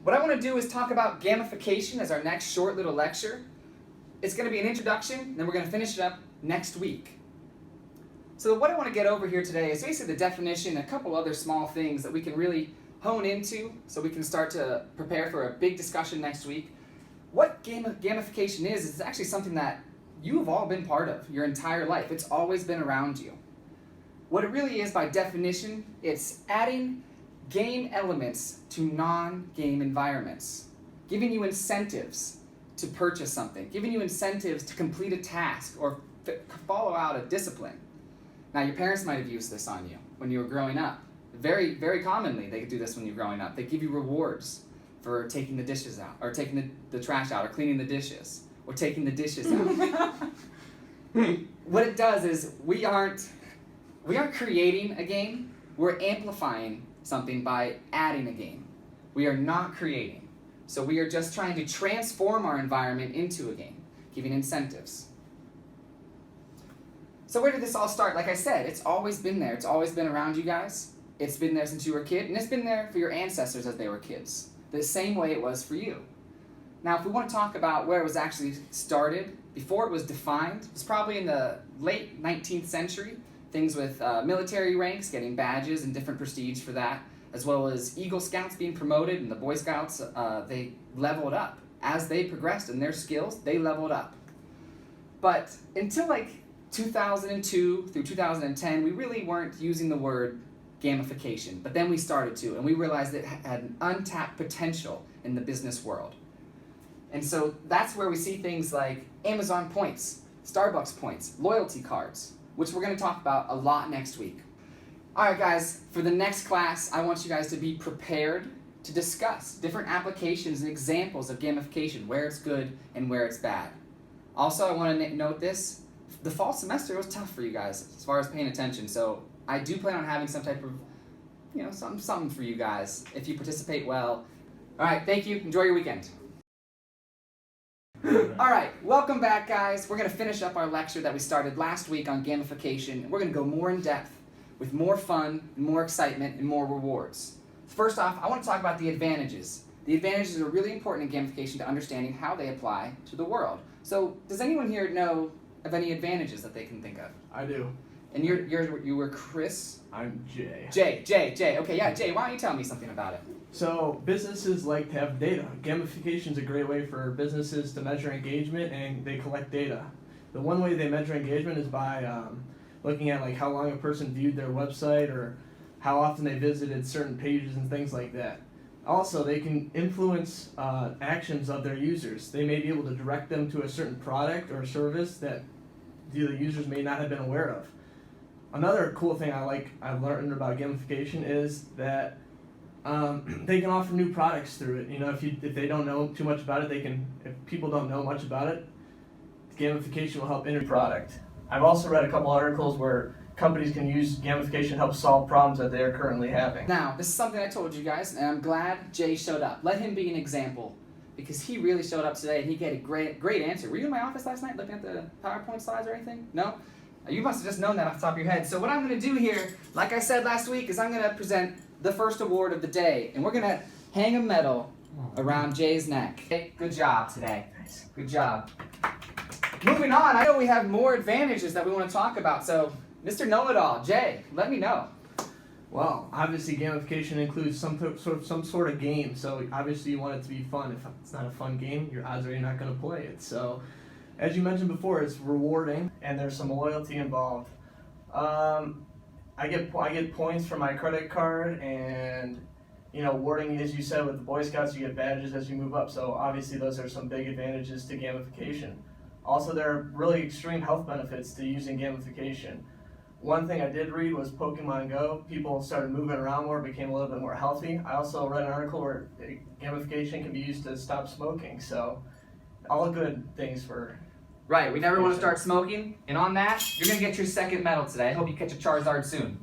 What I want to do is talk about gamification as our next short little lecture. It's going to be an introduction, and then we're going to finish it up next week. So what I want to get over here today is basically the definition and a couple other small things that we can really hone into so we can start to prepare for a big discussion next week. What gamification is actually something that you have all been part of your entire life. It's always been around you. What it really is by definition, it's adding game elements to non-game environments, giving you incentives to purchase something, giving you incentives to complete a task or follow out a discipline. Now, your parents might have used this on you when you were growing up. Very, very commonly, they do this when you're growing up. They give you rewards for taking the dishes out, or taking the trash out, or cleaning the dishes, or taking the dishes out. What it does is we aren't creating a game, we're amplifying something by adding a game. We are not creating. So we are just trying to transform our environment into a game, giving incentives. So where did this all start? Like I said, it's always been there. It's always been around you guys. It's been there since you were a kid, and it's been there for your ancestors as they were kids, the same way it was for you. Now, if we want to talk about where it was actually started, before it was defined, it was probably in the late 19th century. Things with military ranks, getting badges and different prestige for that, as well as Eagle Scouts being promoted, and the Boy Scouts, they leveled up. As they progressed in their skills, they leveled up. But until like 2002 through 2010, we really weren't using the word gamification. But then we started to, and we realized it had an untapped potential in the business world. And so that's where we see things like Amazon points, Starbucks points, loyalty cards, which we're going to talk about a lot next week. All right, guys, for the next class, I want you guys to be prepared to discuss different applications and examples of gamification, where it's good and where it's bad. Also, I want to note this. The fall semester was tough for you guys as far as paying attention, so I do plan on having some type of, something for you guys if you participate well. All right, thank you. Enjoy your weekend. All right, welcome back, guys. We're going to finish up our lecture that we started last week on gamification. We're going to go more in depth with more fun, more excitement, and more rewards. First off, I want to talk about the advantages. The advantages are really important in gamification to understanding how they apply to the world. So, does anyone here know of any advantages that they can think of? I do. And you were Chris? I'm Jay. Jay. Okay, yeah, Jay, why don't you tell me something about it? So businesses like to have data. Gamification is a great way for businesses to measure engagement, and they collect data. The one way they measure engagement is by looking at like how long a person viewed their website or how often they visited certain pages and things like that. Also, they can influence actions of their users. They may be able to direct them to a certain product or service that the users may not have been aware of. Another cool thing I've learned about gamification is that they can offer new products through it. If they don't know too much about it, if people don't know much about it, gamification will help introduce product. I've also read a couple articles where companies can use gamification to help solve problems that they are currently having. Now, this is something I told you guys, and I'm glad Jay showed up. Let him be an example, because he really showed up today, and he gave a great answer. Were you in my office last night looking at the PowerPoint slides or anything? No? You must have just known that off the top of your head. So what I'm going to do here, like I said last week, is I'm going to present the first award of the day, and we're going to hang a medal around Jay's neck. Okay, good job today. Nice. Good job. Moving on, I know we have more advantages that we want to talk about, so Mr. Know-It-All, Jay, let me know. Well, obviously gamification includes some sort of game, so obviously you want it to be fun. If it's not a fun game, your odds are you're not going to play it. So, as you mentioned before, it's rewarding, and there's some loyalty involved. I get points for my credit card, and awarding, as you said, with the Boy Scouts, you get badges as you move up. So obviously those are some big advantages to gamification. Also, there are really extreme health benefits to using gamification. One thing I did read was Pokemon Go. People started moving around more, became a little bit more healthy. I also read an article where gamification can be used to stop smoking. So all good things for... Right, we never want to start smoking, and on that, you're going to get your second medal today. I hope you catch a Charizard soon.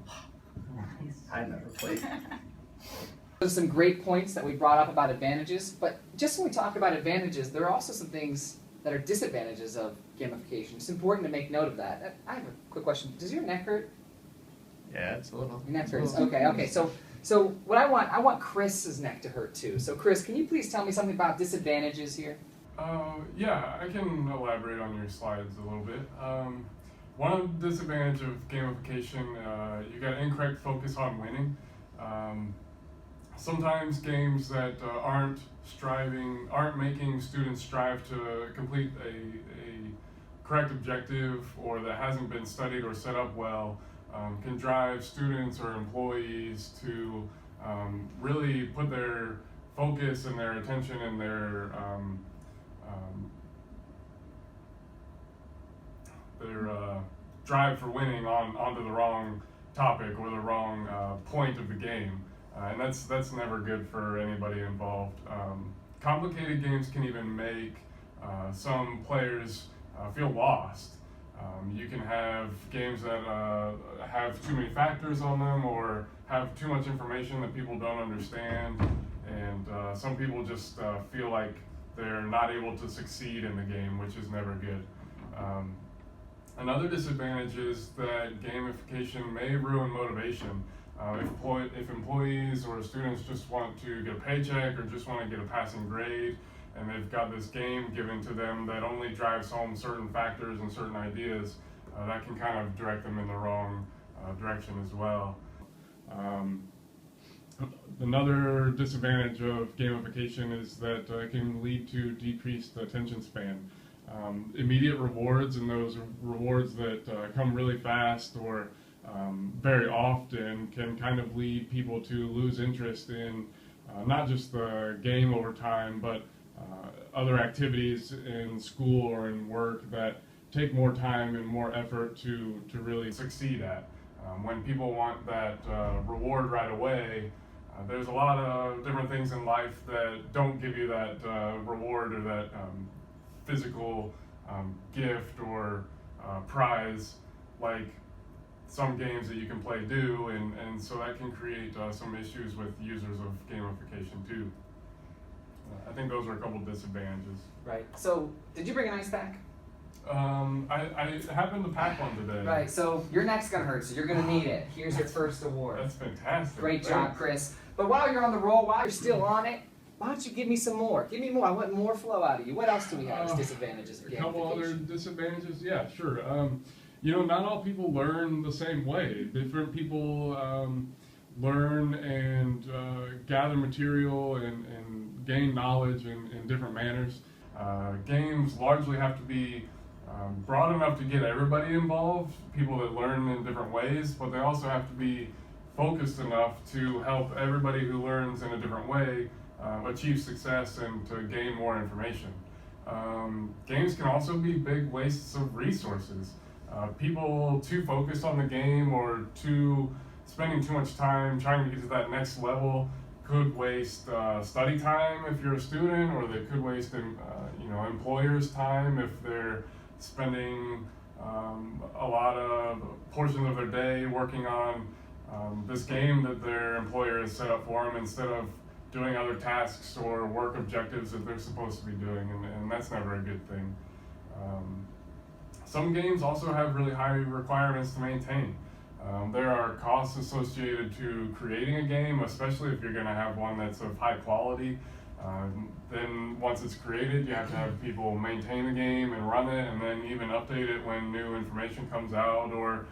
Nice. I never played. There's some great points that we brought up about advantages, but just when we talk about advantages, there are also some things that are disadvantages of gamification. It's important to make note of that. I have a quick question. Does your neck hurt? Yeah, it's a little. Your neck hurts. Okay. So So what I want Chris's neck to hurt too. So Chris, can you please tell me something about disadvantages here? Yeah, I can elaborate on your slides a little bit. One disadvantage of gamification, you got incorrect focus on winning. Sometimes games that aren't making students strive to complete a correct objective, or that hasn't been studied or set up well, can drive students or employees to really put their focus and their attention and their drive for winning onto the wrong topic or the wrong point of the game, and that's never good for anybody involved. Complicated games can even make some players feel lost. You can have games that have too many factors on them, or have too much information that people don't understand, and some people just feel like they're not able to succeed in the game, which is never good. Another disadvantage is that gamification may ruin motivation. If employees or students just want to get a paycheck or just want to get a passing grade, and they've got this game given to them that only drives home certain factors and certain ideas, that can kind of direct them in the wrong direction as well. Another disadvantage of gamification is that it can lead to decreased attention span. Immediate rewards, and those rewards that come really fast or very often, can kind of lead people to lose interest in not just the game over time, but other activities in school or in work that take more time and more effort to really succeed at. When people want that reward right away, there's a lot of different things in life that don't give you that reward or that physical gift or prize, like some games that you can play do, and so that can create some issues with users of gamification too. I think those are a couple disadvantages. Right. So, did you bring an ice pack? I happened to pack one today. Right. So your neck's gonna hurt, so you're gonna need it. Here's your first award. That's fantastic. Great job, Chris. But while you're on the roll, while you're still on it, why don't you give me some more? Give me more. I want more flow out of you. What else do we have as disadvantages for gamification? A couple other disadvantages? Yeah, sure. Not all people learn the same way. Different people learn and gather material and gain knowledge in different manners. Games largely have to be broad enough to get everybody involved, people that learn in different ways, but they also have to be focused enough to help everybody who learns in a different way achieve success and to gain more information. Games can also be big wastes of resources. People too focused on the game or spending too much time trying to get to that next level could waste study time if you're a student, or they could waste employers' time if they're spending a lot of portions of their day working on this game that their employer has set up for them, instead of doing other tasks or work objectives that they're supposed to be doing, and that's never a good thing. Some games also have really high requirements to maintain. There are costs associated to creating a game, especially if you're going to have one that's of high quality. Then once it's created, you have to have people maintain the game and run it, and then even update it when new information comes out, or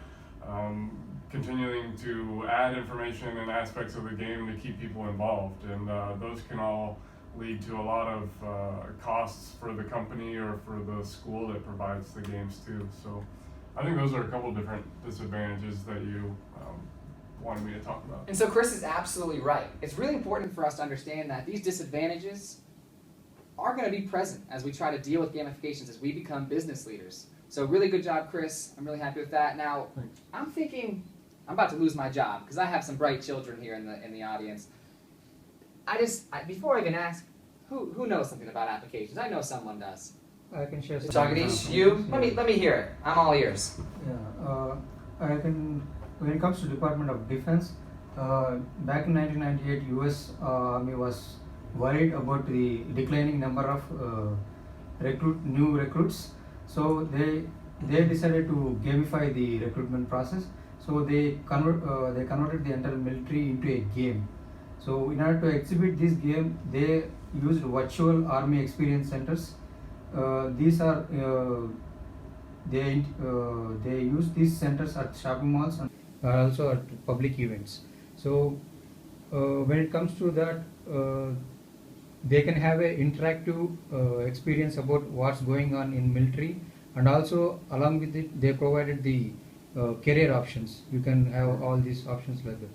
continuing to add information and aspects of the game to keep people involved. And those can all lead to a lot of costs for the company or for the school that provides the games too. So I think those are a couple different disadvantages that you wanted me to talk about. And so Chris is absolutely right. It's really important for us to understand that these disadvantages are going to be present as we try to deal with gamifications as we become business leaders. So really good job, Chris. I'm really happy with that. Now, Thanks. I'm thinking I'm about to lose my job because I have some bright children here in the audience. Before I even ask, who knows something about applications? I know someone does. I can share some Jagadish, examples. you? Yeah. Let me hear it. I'm all ears. Yeah, when it comes to Department of Defense, back in 1998, US Army was worried about the declining number of new recruits. So they decided to gamify the recruitment process. So they converted the entire military into a game. So in order to exhibit this game, they used virtual army experience centers. These are they use these centers at shopping malls and also at public events. So when it comes to that, they can have a interactive experience about what's going on in military, and also along with it they provided the career options. You can have all these options like that.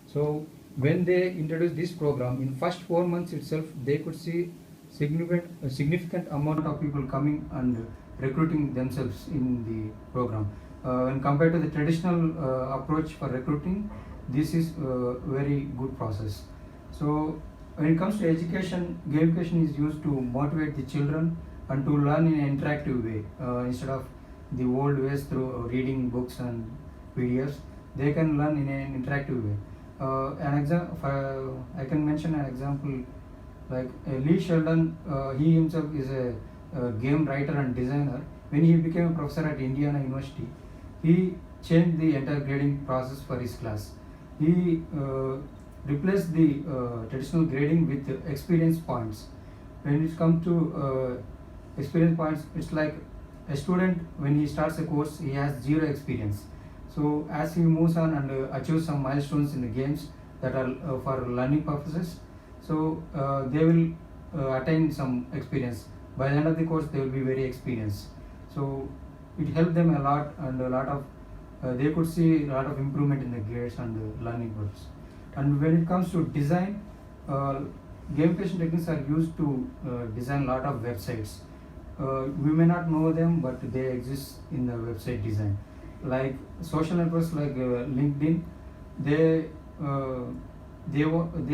So when they introduced this program, in first 4 months itself they could see significant amount of people coming and recruiting themselves in the program. When compared to the traditional approach for recruiting, this is a very good process. So when it comes to education, gamification is used to motivate the children and to learn in an interactive way instead of the old ways through reading books and PDFs. They can learn in an interactive way. I can mention an example like Lee Sheldon. He himself is a game writer and designer. When he became a professor at Indiana University, he changed the entire grading process for his class. He replaced the traditional grading with experience points. When it comes to experience points, it's like a student when he starts a course, he has zero experience. So as he moves on and achieves some milestones in the games that are for learning purposes, so they will attain some experience. By the end of the course, they will be very experienced. So it helped them a lot, and a lot of they could see a lot of improvement in the grades and the learning curves. And when it comes to design, gamification techniques are used to design a lot of websites. We may not know them, but they exist in the website design. Like social networks like LinkedIn, they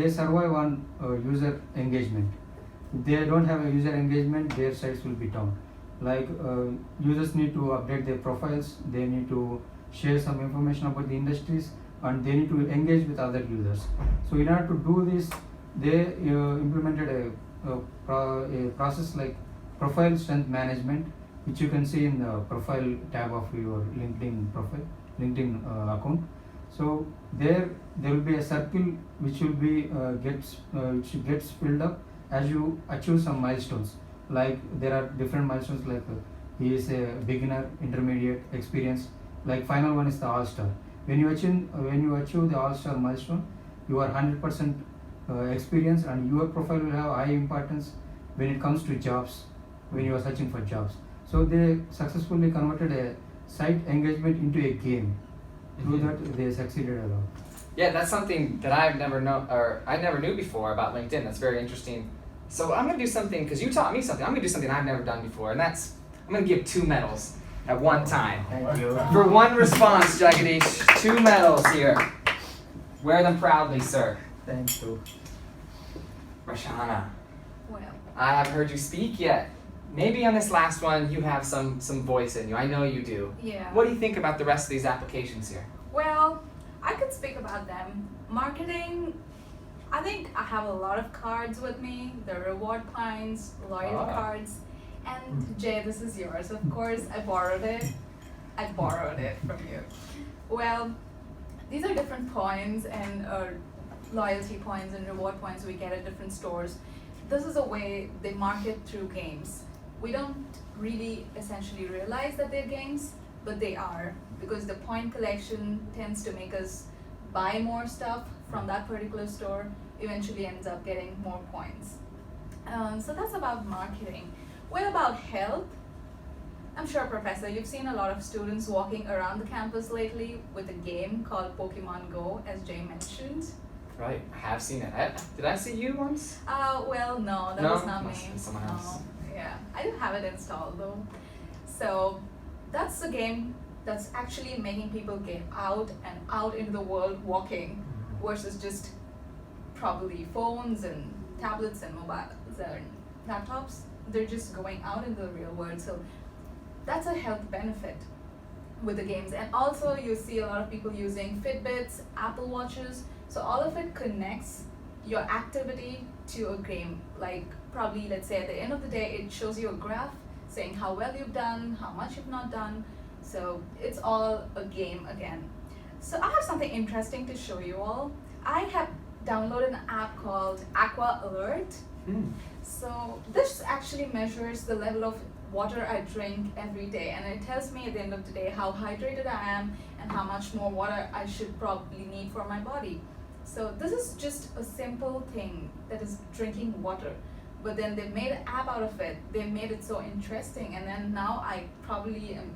survive on user engagement. If they don't have a user engagement, their sites will be down. Like users need to update their profiles, they need to share some information about the industries, and they need to engage with other users. So in order to do this, they implemented a process like profile strength management, which you can see in the profile tab of your LinkedIn account. So there will be a circle which will be which gets filled up as you achieve some milestones. Like there are different milestones like he is a beginner, intermediate, experienced. Like final one is the all-star. When you achieve the all-star milestone, you are 100% experienced, and your profile will have high importance when it comes to jobs, when you are searching for jobs. So they successfully converted a site engagement into a game. Through that, they succeeded a lot. Yeah, that's something that I never knew before about LinkedIn. That's very interesting. So I'm gonna do something, because you taught me something. I'm gonna do something I've never done before, and that's I'm gonna give 2 medals at one time. Thank you. For one response, Jagadish, 2 medals here. Wear them proudly, sir. Thank you. Rashana, Well, I haven't heard you speak yet. Maybe on this last one you have some voice in you. I know you do. yeah. What do you think about the rest of these applications here? Well, I could speak about them. Marketing, I think I have a lot of cards with me. The reward points, loyalty cards. And Jay, this is yours. Of course, I borrowed it. From you. Well, these are different points and loyalty points and reward points we get at different stores. This is a way they market through games. We don't really essentially realize that they're games, but they are, because the point collection tends to make us buy more stuff from that particular store, eventually ends up getting more points. So that's about marketing. What about health? I'm sure, Professor, you've seen a lot of students walking around the campus lately with a game called Pokemon Go, as Jay mentioned. Right, I have seen it. Did I see you once? Well, no, that No? was not me. Must have been someone else. No, yeah, I do have it installed though. So that's a game that's actually making people get out and out into the world walking, versus just probably phones and tablets and mobiles and laptops. They're just going out into the real world. So that's a health benefit with the games. And also you see a lot of people using Fitbits, Apple Watches. So all of it connects your activity to a game. Like probably, let's say at the end of the day, it shows you a graph saying how well you've done, how much you've not done. So it's all a game again. So I have something interesting to show you all. I have downloaded an app called Aqua Alert. So this actually measures the level of water I drink every day, and it tells me at the end of the day how hydrated I am and how much more water I should probably need for my body. So this is just a simple thing that is drinking water, but then they made an app out of it. They made it so interesting, and then now I probably am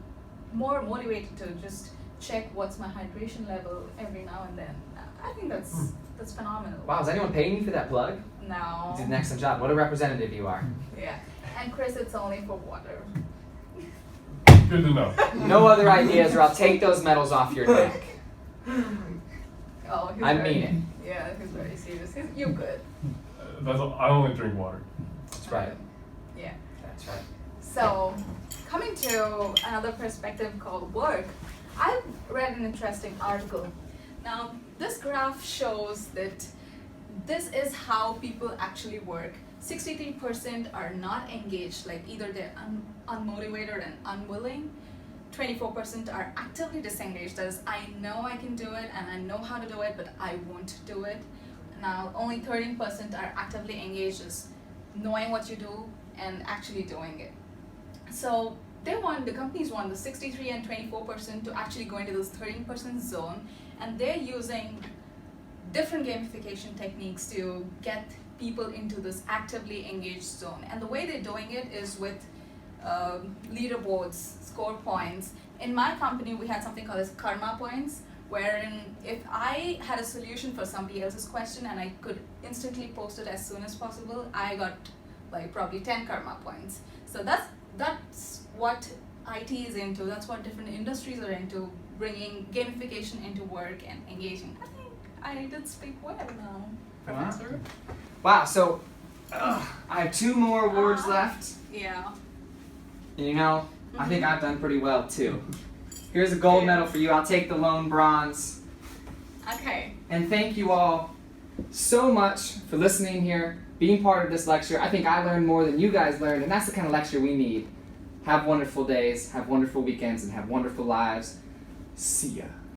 more motivated to just check what's my hydration level every now and then. I think that's phenomenal. Wow, is anyone paying you for that plug? No. You did an excellent job. What a representative you are. Yeah. And Chris, it's only for water. Good to know. No other ideas or I'll take those medals off your neck. Oh, I mean it. Yeah, he's very serious. You're good. I only drink water. That's right. Yeah. That's right. So, coming to another perspective called work, I've read an interesting article. Now, this graph shows that this is how people actually work. 63% are not engaged, like either they're unmotivated and unwilling. 24% are actively disengaged, that is, I know I can do it and I know how to do it, but I won't do it. Now, only 13% are actively engaged, as knowing what you do and actually doing it. So the companies want the 63 and 24% to actually go into this 13% zone, and they're using different gamification techniques to get people into this actively engaged zone. And the way they're doing it is with leaderboards, score points. In my company, we had something called as karma points, wherein if I had a solution for somebody else's question and I could instantly post it as soon as possible, I got like probably 10 karma points. So that's what IT is into, that's what different industries are into, bringing gamification into work and engaging. I think I did speak well now, Professor. Wow, so I have 2 more awards left. Yeah. And you know, I think I've done pretty well too. Here's a gold medal for you. I'll take the lone bronze. Okay. And thank you all so much for listening here, being part of this lecture. I think I learned more than you guys learned, and that's the kind of lecture we need. Have wonderful days, have wonderful weekends, and have wonderful lives. See ya.